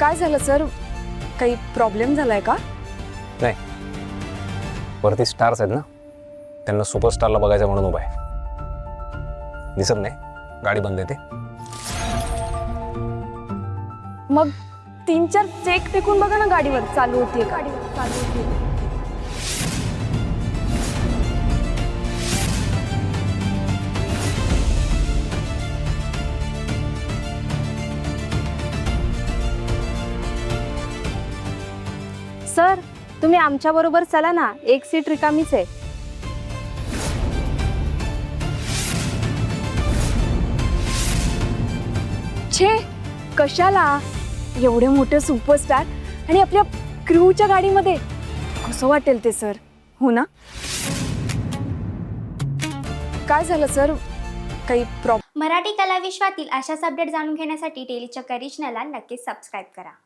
काय झालं सर? काही प्रॉब्लेम झालाय का? नाही, वरती स्टार्स आहेत ना, त्यांना सुपरस्टारला बघायचं म्हणून उभा आहे. दिसत नाही, गाडी बंद येते. मग 3-4 चेक फेकून बघा ना, गाडीवर चालू होतीये का? सर, तुम्ही आमच्या बरोबर चला ना, एक सीट रिकामीच आहे. छे, कशाला? एवढे मोठे सुपरस्टार आणि आपल्या क्रूच्या गाडीमध्ये कसं वाटेल ते सर, हो ना? काय झालं सर? काही मराठी कला विश्वातील अशाच अपडेट जाणून घेण्यासाठी डेली चक्कर रिजनला नक्कीच सबस्क्राईब करा.